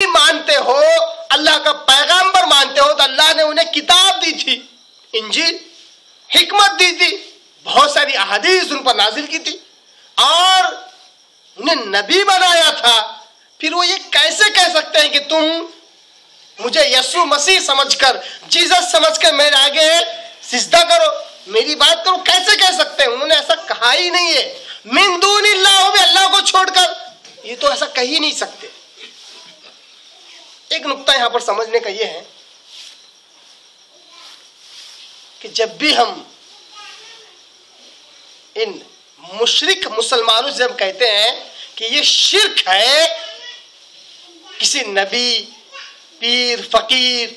مانتے ہو, اللہ کا پیغمبر مانتے ہو, تو اللہ نے انہیں کتاب دی تھی, انجیل, حکمت دی تھی, بہت ساری احادیث ان پر نازل کی تھی, اور انہیں نبی بنایا تھا. پھر وہ یہ کیسے کہہ سکتے ہیں کہ تم مجھے یسوع مسیح سمجھ کر, جیزس سمجھ کر میرے آگے سجدہ کرو, میری بات کرو؟ کیسے کہہ سکتے ہیں؟ انہوں نے ایسا کہا ہی نہیں ہے. من دون اللہ, بھی اللہ کو چھوڑ کر, یہ تو ایسا کہہ ہی نہیں سکتے. ایک نقطہ یہاں پر سمجھنے کا یہ ہے کہ جب بھی ہم ان مشرک مسلمانوں سے ہم کہتے ہیں کہ یہ شرک ہے, کسی نبی, پیر, فقیر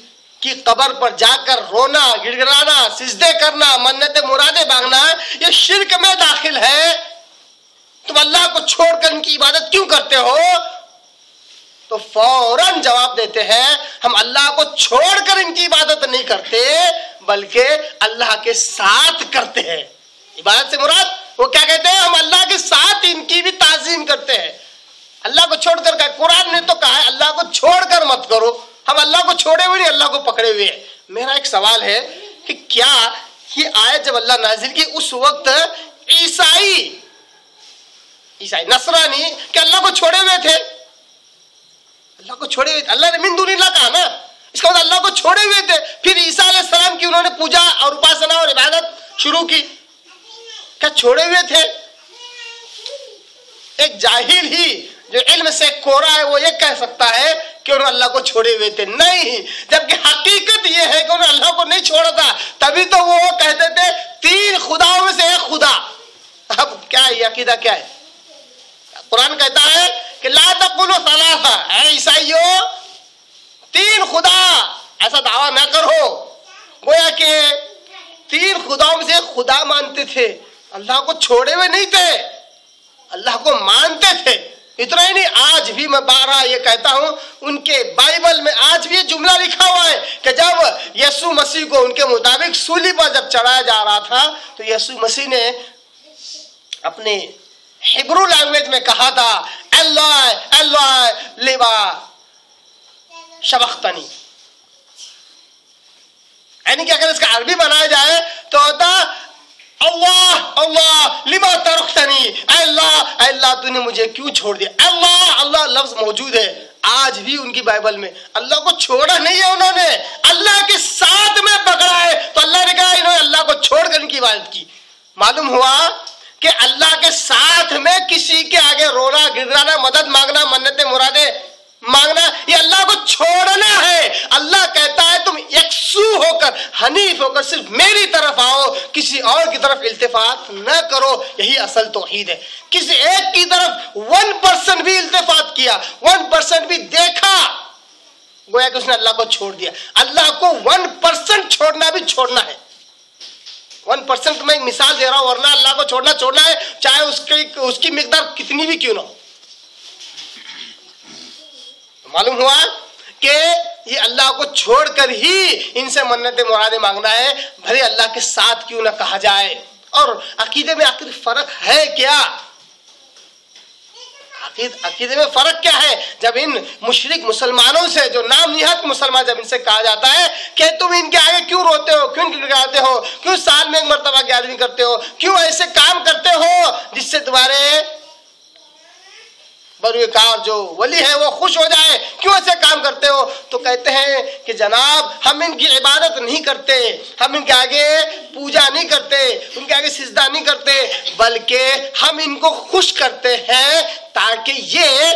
کی قبر پر جا کر رونا, گڑ گڑانا, سجدے کرنا, منتیں مرادیں مانگنا, یہ شرک میں داخل ہے, تم اللہ کو چھوڑ کر ان کی عبادت کیوں کرتے ہو؟ تو فوراً جواب دیتے ہیں, ہم اللہ کو چھوڑ کر ان کی عبادت نہیں کرتے, بلکہ اللہ کے ساتھ کرتے ہیں. عبادت سے مراد وہ کیا کہتے ہیں؟ ہم اللہ کے ساتھ ان کی بھی تعظیم کرتے ہیں. اللہ کو چھوڑ کر کہا, قرآن نے تو کہا ہے اللہ کو چھوڑ کر مت کرو. ہم اللہ کو چھوڑے ہوئے نہیں, اللہ کو پکڑے ہوئے ہیں. میرا ایک سوال ہے کہ کیا یہ آیت جب اللہ نازل کی اس وقت عیسائی نصرانی کہ اللہ کو چھوڑے ہوئے تھے؟ اللہ کو چھوڑے ہوئے تھے. اللہ نے من دون اللہ کہا نا, اس کا مطلب اللہ کو چھوڑے ہوئے تھے. پھر عیسیٰ علیہ السلام کی انہوں نے پوجا اور اپاسنا اور عبادت شروع کی, کیا چھوڑے ہوئے تھے؟ ایک جاہل ہی جو علم سے کورا ہے وہ یہ کہہ سکتا ہے کہ انہوں نے اللہ کو چھوڑے ہوئے تھے. نہیں, جبکہ حقیقت یہ ہے کہ انہوں نے اللہ کو نہیں چھوڑا تھا, تبھی تو وہ کہتے تھے تین خداؤں میں سے ایک خدا. اب کیا ہے یہ عقیدہ؟ کیا ہے؟ قرآن کہتا ہے کہ لا تقولوا ثلاثہ, اے عیسائیوں تین خدا ایسا دعویٰ نہ کرو. گویا کہ تین خداؤں میں سے ایک خدا مانتے تھے, اللہ کو چھوڑے ہوئے نہیں تھے, اللہ کو مانتے تھے. اتنا ہی نہیں, آج بھی میں بارہا یہ کہتا ہوں, ان کے بائبل میں آج بھی یہ جملہ لکھا ہوا ہے کہ جب یسوع مسیح کو ان کے مطابق سولی پر جب چڑھایا جا رہا تھا تو یسوع مسیح نے اپنے ہیبرو لینگویج میں کہا تھا اللہ اللہ لما شبختنی, یعنی کہ اگر اس کا عربی بنایا جائے تو ہوتا اللہ اللہ لما ترکتنی, اے اللہ تو نے مجھے کیوں چھوڑ دیا. اللہ اللہ لفظ موجود ہے آج بھی ان کی بائبل میں. اللہ کو چھوڑا نہیں ہے انہوں نے, اللہ کے ساتھ میں پکڑا ہے. تو اللہ نے کہا انہوں نے اللہ کو چھوڑ کر ان کی عبادت کی. معلوم ہوا کہ اللہ کے ساتھ میں کسی کے آگے رونا, گڑگڑانا, مدد مانگنا, منتیں مرادیں مانگنا, یہ اللہ کو چھوڑنا ہے. اللہ کہتا ہے تم یکسو ہو کر, حنیف ہو کر صرف میری طرف آؤ, کسی اور کی طرف التفات نہ کرو. یہی اصل توحید ہے. کسی ایک کی طرف 1% بھی التفات کیا, 1% بھی دیکھا, گویا کہ اس نے اللہ کو چھوڑ دیا. اللہ کو 1% چھوڑنا بھی چھوڑنا ہے. 1% میں ایک مثال دے رہا ہوں, ورنہ اللہ کو چھوڑنا ہے, چاہے اس کی مقدار کتنی بھی کیوں نہ ہو. معلوم ہوا کہ یہ اللہ کو چھوڑ کر ہی ان سے منتیں مرادیں مانگنا ہے, بھلے اللہ کے ساتھ کیوں نہ کہا جائے. اور عقیدے میں آخر فرق ہے کیا؟ عقیدے میں فرق کیا ہے؟ جب ان مشرک مسلمانوں سے, جو نام نہاد مسلمان, جب ان سے کہا جاتا ہے کہ تم ان کے آگے کیوں روتے ہو, کیوں گڑگڑاتے ہو, کیوں سال میں ایک مرتبہ گیارہویں کرتے ہو, کیوں ایسے کام کرتے ہو جس سے تمہارے بروکار جو ولی ہے وہ خوش ہو جائے, کیوں ایسے کام کرتے ہو؟ تو کہتے ہیں کہ جناب ہم ان کی عبادت نہیں کرتے, ہم ان کے آگے پوجا نہیں کرتے, ان کے آگے سجدہ نہیں کرتے, بلکہ ہم ان کو خوش کرتے ہیں تاکہ یہ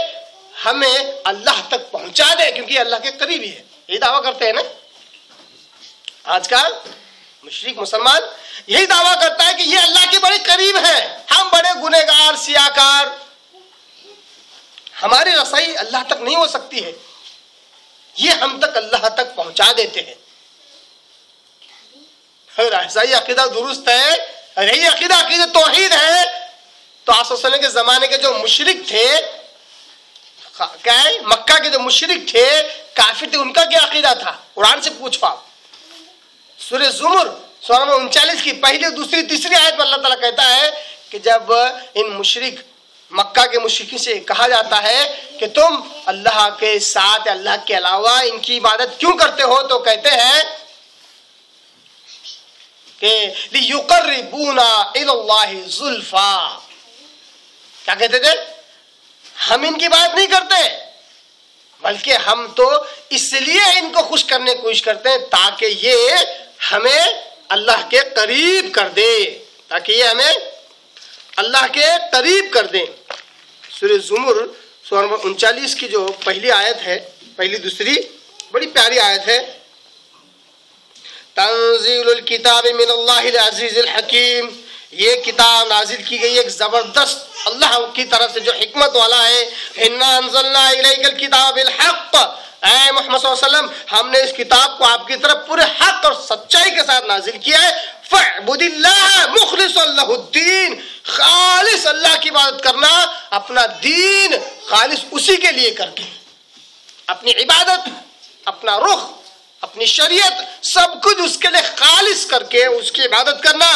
ہمیں اللہ تک پہنچا دے, کیونکہ یہ اللہ کے قریبی ہے. یہی دعویٰ کرتے ہیں نا آج کل مشرک مسلمان, یہی دعویٰ کرتا ہے کہ یہ اللہ کے بڑے قریب ہے, ہم بڑے گنہگار سیاکار, ہماری رسائی اللہ تک نہیں ہو سکتی ہے, یہ ہم تک اللہ تک پہنچا دیتے ہیں. ایسا ہی عقیدہ درست ہے, یہی عقیدہ توحید ہے. تو آپ صلی اللہ علیہ وسلم کے زمانے کے جو مشرک تھے, کیا ہے, مکہ کے جو مشرک تھے, کافر تھے, ان کا کیا عقیدہ تھا؟ قرآن سے پوچھو آپ. سورہ زمر سورہ نمبر 39 کی پہلی, دوسری, تیسری آیت میں اللہ تعالیٰ کہتا ہے کہ جب ان مشرک مکہ کے مشرکین سے کہا جاتا ہے کہ تم اللہ کے ساتھ اللہ کے علاوہ ان کی عبادت کیوں کرتے ہو؟ تو کہتے ہیں کہ لِيُقَرِّبُونَا إِلَى اللَّهِ زُلْفَىٰ. کیا کہتے تھے؟ ہم ان کی بات نہیں کرتے بلکہ ہم تو اس لیے ان کو خوش کرنے کی کوشش کرتے ہیں تاکہ یہ ہمیں اللہ کے قریب کر دے، تاکہ یہ ہمیں اللہ کے قریب کر دیں. سورہ زمر سورہ نمبر 39 کی جو پہلی آیت ہے، پہلی دوسری بڑی پیاری آیت ہے. تنزیل الکتاب من اللہ العزیز الحکیم، یہ کتاب نازل کی گئی ایک زبردست اللہ کی طرف سے جو حکمت والا ہے. انا انزلنا الیک الکتاب بالحق، اے محمد صلی اللہ علیہ وسلم ہم نے اس کتاب کو آپ کی طرف پورے حق اور سچائی کے ساتھ نازل کیا ہے. فاعبد اللہ مخلصا لہ الدین، خالص اللہ کی عبادت کرنا، اپنا دین خالص اسی کے لیے کر کے، اپنی عبادت، اپنا رخ، اپنی شریعت سب کچھ اس کے لیے خالص کر کے اس کی عبادت کرنا.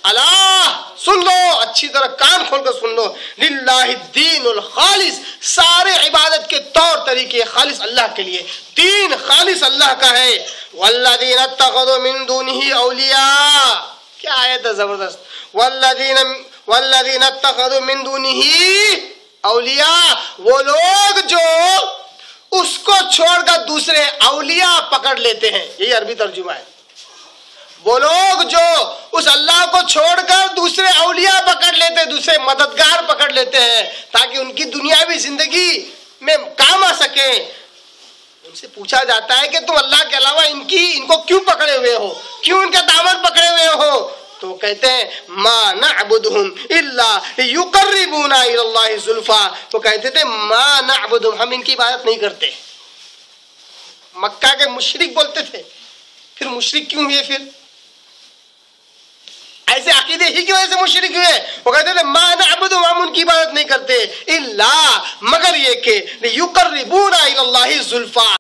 اللہ سن لو، اچھی طرح کان کھول کر سن لو، للہ الدین الخالص، سارے عبادت کے طور طریقے خالص اللہ کے لیے، دین خالص اللہ کا ہے. والذین اتخذوا من دونہ اولیاء، کیا آیت ہے زبردست. والذین اتخذوا من دونہ اولیاء، وہ لوگ جو اس کو چھوڑ کر دوسرے اولیاء پکڑ لیتے ہیں، یہی عربی ترجمہ ہے. وہ لوگ جو اس اللہ کو چھوڑ کر دوسرے اولیاء پکڑ لیتے ہیں، دوسرے مددگار پکڑ لیتے ہیں تاکہ ان کی دنیاوی زندگی میں کام آ سکیں. ان سے پوچھا جاتا ہے کہ تم اللہ کے علاوہ ان کو کیوں پکڑے ہوئے ہو، کیوں ان کا دامن پکڑے ہوئے ہو؟ تو وہ کہتے ہیں ما نعبدہم الا لیقربونا الی اللہ زلفیٰ. وہ کہتے تھے ما نعبدہم، ہم ان کی عبادت نہیں کرتے. مکہ کے مشرک بولتے تھے. پھر مشرک کیوں ہوئے؟ پھر ایسے عقیدے ہی کی وجہ سے مشرک ہوئے. وہ کہتے تھے ما نعبدہم، ہم ان کی عبادت نہیں کرتے الا مگر یہ کہ لیقربونا الی اللہ زلفیٰ،